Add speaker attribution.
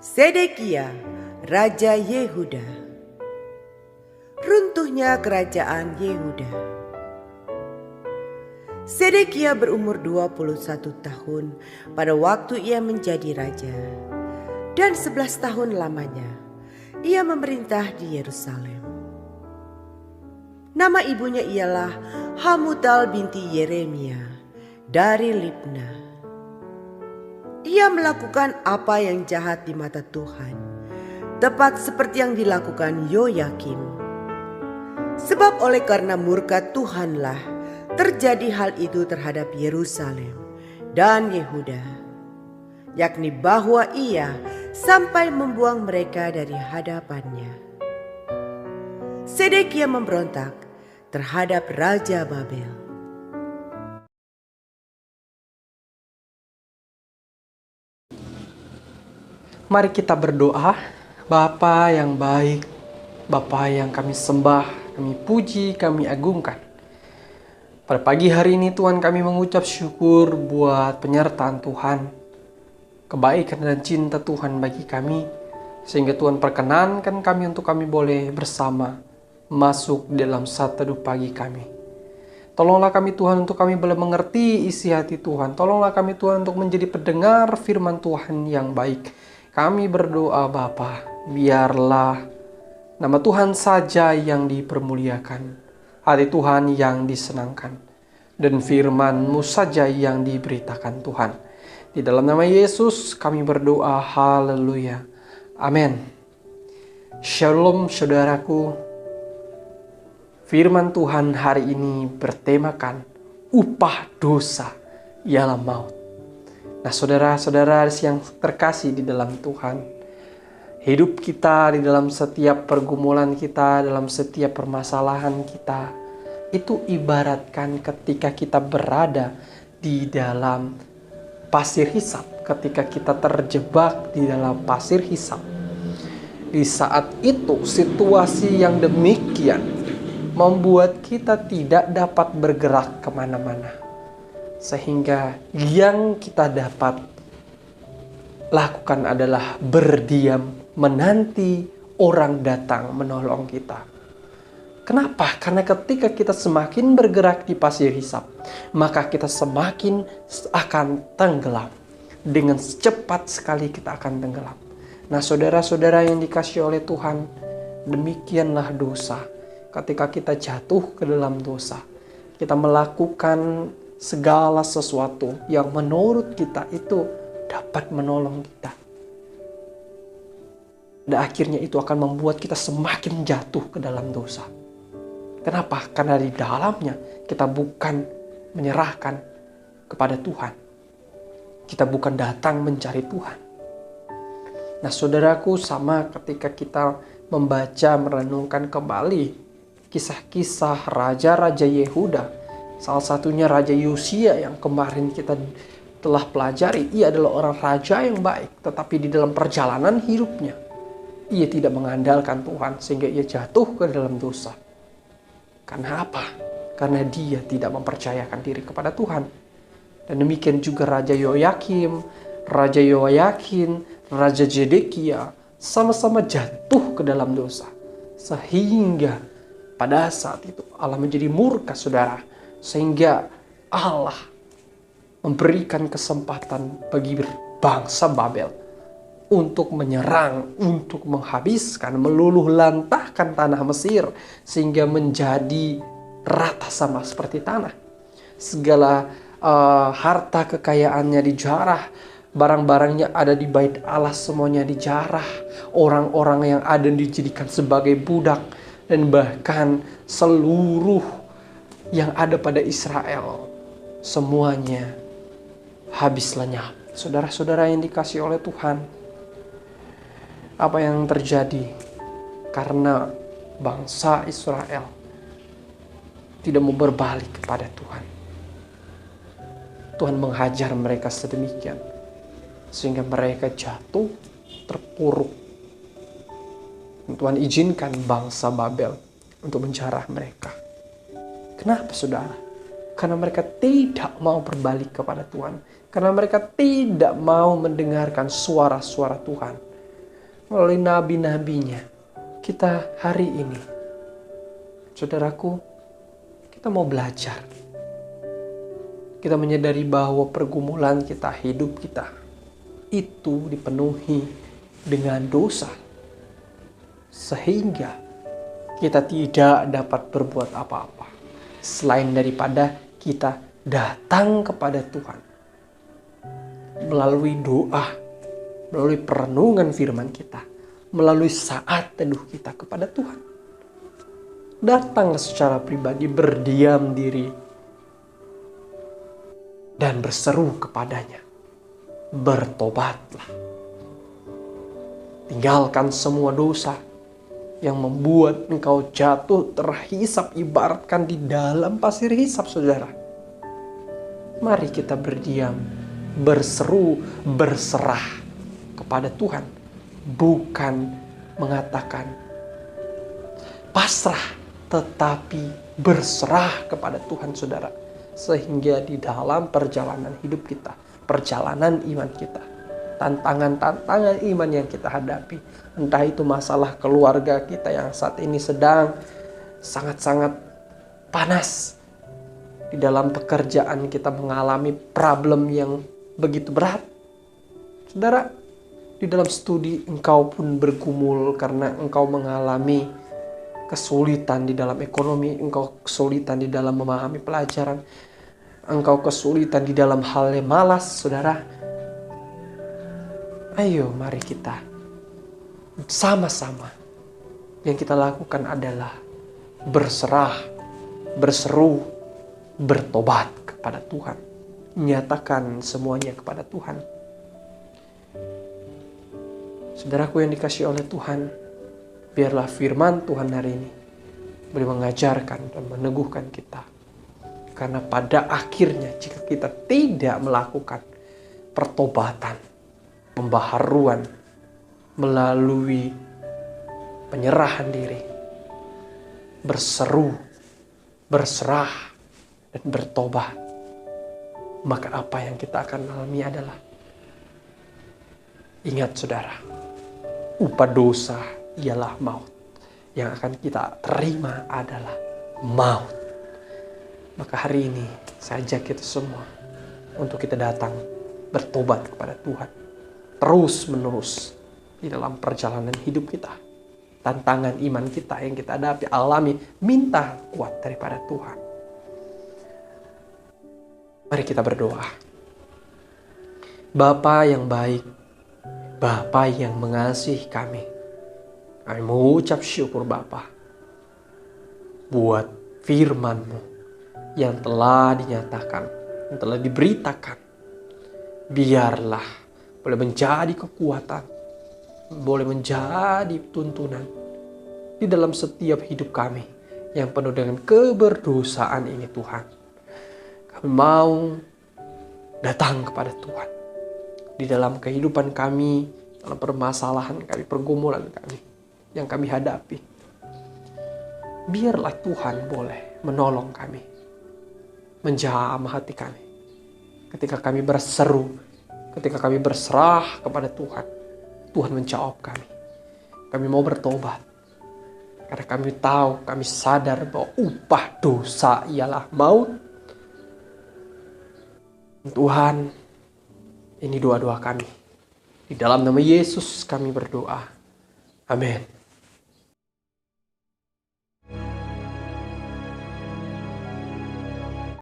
Speaker 1: Sedekia, Raja Yehuda. Runtuhnya kerajaan Yehuda. Sedekia berumur 21 tahun pada waktu ia menjadi raja, dan 11 tahun lamanya ia memerintah di Yerusalem. Nama ibunya ialah Hamutal binti Yeremia dari Libna. Ia melakukan apa yang jahat di mata Tuhan, tepat seperti yang dilakukan Yoyakim. Sebab oleh karena murka Tuhanlah terjadi hal itu terhadap Yerusalem dan Yehuda, yakni bahwa ia sampai membuang mereka dari hadapannya. Sedekia memberontak terhadap Raja Babel.
Speaker 2: Mari kita berdoa. Bapa yang baik, Bapa yang kami sembah, kami puji, kami agungkan. Pada pagi hari ini Tuhan, kami mengucap syukur buat penyertaan Tuhan, kebaikan dan cinta Tuhan bagi kami, sehingga Tuhan perkenankan kami untuk kami boleh bersama masuk dalam saat teduh pagi kami. Tolonglah kami Tuhan untuk kami boleh mengerti isi hati Tuhan. Tolonglah kami Tuhan untuk menjadi pendengar firman Tuhan yang baik. Kami berdoa Bapa, biarlah nama Tuhan saja yang dipermuliakan, hati Tuhan yang disenangkan, dan firman-Mu saja yang diberitakan Tuhan. Di dalam nama Yesus kami berdoa, haleluya, amin. Shalom saudaraku. Firman Tuhan hari ini bertemakan upah dosa ialah maut. Nah, saudara-saudara yang terkasih di dalam Tuhan, hidup kita di dalam setiap pergumulan kita, dalam setiap permasalahan kita, itu ibaratkan ketika kita berada di dalam pasir hisap, ketika kita terjebak di dalam pasir hisap. Di saat itu, situasi yang demikian membuat kita tidak dapat bergerak kemana-mana. Sehingga yang kita dapat lakukan adalah berdiam, menanti orang datang menolong kita. Kenapa? Karena ketika kita semakin bergerak di pasir hisap, maka kita semakin akan tenggelam. Dengan cepat sekali kita akan tenggelam. Nah, saudara-saudara yang dikasihi oleh Tuhan, demikianlah dosa. Ketika kita jatuh ke dalam dosa, kita melakukan segala sesuatu yang menurut kita itu dapat menolong kita. Dan akhirnya itu akan membuat kita semakin jatuh ke dalam dosa. Kenapa? Karena di dalamnya kita bukan menyerahkan kepada Tuhan. Kita bukan datang mencari Tuhan. Nah, saudaraku, sama ketika kita membaca, merenungkan kembali kisah-kisah raja-raja Yehuda. Salah satunya Raja Yosia yang kemarin kita telah pelajari. Ia adalah orang raja yang baik, tetapi di dalam perjalanan hidupnya, ia tidak mengandalkan Tuhan sehingga ia jatuh ke dalam dosa. Karena apa? Karena dia tidak mempercayakan diri kepada Tuhan. Dan demikian juga Raja Yoyakim, Raja Yoyakin, Raja Zedekia sama-sama jatuh ke dalam dosa. Sehingga pada saat itu Allah menjadi murka, saudara. Sehingga Allah memberikan kesempatan bagi bangsa Babel untuk menyerang, untuk menghabiskan, meluluh lantahkan tanah Mesir sehingga menjadi rata sama seperti tanah. Segala harta kekayaannya dijarah, barang-barangnya ada di bait Allah semuanya dijarah, orang-orang yang ada dijadikan sebagai budak, dan bahkan seluruh yang ada pada Israel semuanya habis lenyap. Saudara-saudara yang dikasihi oleh Tuhan, apa yang terjadi karena bangsa Israel tidak mau berbalik kepada Tuhan. Tuhan menghajar mereka sedemikian sehingga mereka jatuh terpuruk. Tuhan izinkan bangsa Babel untuk menjarah mereka. Kenapa, saudara? Karena mereka tidak mau berbalik kepada Tuhan. Karena mereka tidak mau mendengarkan suara-suara Tuhan. melalui nabi-nabinya, kita hari ini, saudaraku, kita mau belajar. Kita menyadari bahwa pergumulan kita, hidup kita, itu dipenuhi dengan dosa. Sehingga kita tidak dapat berbuat apa-apa selain daripada kita datang kepada Tuhan melalui doa, melalui perenungan firman kita, melalui saat teduh kita kepada Tuhan. Datanglah secara pribadi, berdiam diri dan berseru kepadanya. Bertobatlah. Tinggalkan semua dosa yang membuat engkau jatuh terhisap, ibaratkan di dalam pasir hisap, saudara. Mari kita berdiam, berseru, berserah kepada Tuhan. Bukan mengatakan pasrah, tetapi berserah kepada Tuhan, saudara. Sehingga di dalam perjalanan hidup kita, perjalanan iman kita, tantangan-tantangan iman yang kita hadapi, entah itu masalah keluarga kita yang saat ini sedang sangat-sangat panas, di dalam pekerjaan kita mengalami problem yang begitu berat, saudara, di dalam studi engkau pun bergumul karena engkau mengalami kesulitan di dalam ekonomi, engkau kesulitan di dalam memahami pelajaran, engkau kesulitan di dalam hal yang malas, saudara. Ayo mari kita sama-sama, yang kita lakukan adalah berserah, berseru, bertobat kepada Tuhan. Nyatakan semuanya kepada Tuhan. Saudaraku yang dikasihi oleh Tuhan, biarlah firman Tuhan hari ini boleh mengajarkan dan meneguhkan kita. Karena pada akhirnya jika kita tidak melakukan pertobatan, pembaharuan melalui penyerahan diri, berseru, berserah, dan bertobat, maka apa yang kita akan alami adalah, ingat saudara, upah dosa ialah maut. Yang akan kita terima adalah maut. Maka hari ini saya ajak kita semua untuk kita datang bertobat kepada Tuhan. Terus menerus di dalam perjalanan hidup kita. Tantangan iman kita yang kita hadapi, alami, minta kuat daripada Tuhan. Mari kita berdoa. Bapa yang baik, Bapa yang mengasihi kami mengucap syukur Bapa buat firman-Mu yang telah dinyatakan, yang telah diberitakan. Biarlah boleh menjadi kekuatan, boleh menjadi tuntunan di dalam setiap hidup kami yang penuh dengan keberdosaan ini Tuhan. Kami mau datang kepada Tuhan di dalam kehidupan kami, dalam permasalahan kami, pergumulan kami yang kami hadapi. Biarlah Tuhan boleh menolong kami, menjamah hati kami. Ketika kami berseru, ketika kami berserah kepada Tuhan, Tuhan menjawab kami. Kami mau bertobat. Karena kami tahu, kami sadar bahwa upah dosa ialah maut. Tuhan, ini doa-doa kami. Di dalam nama Yesus kami berdoa. Amin.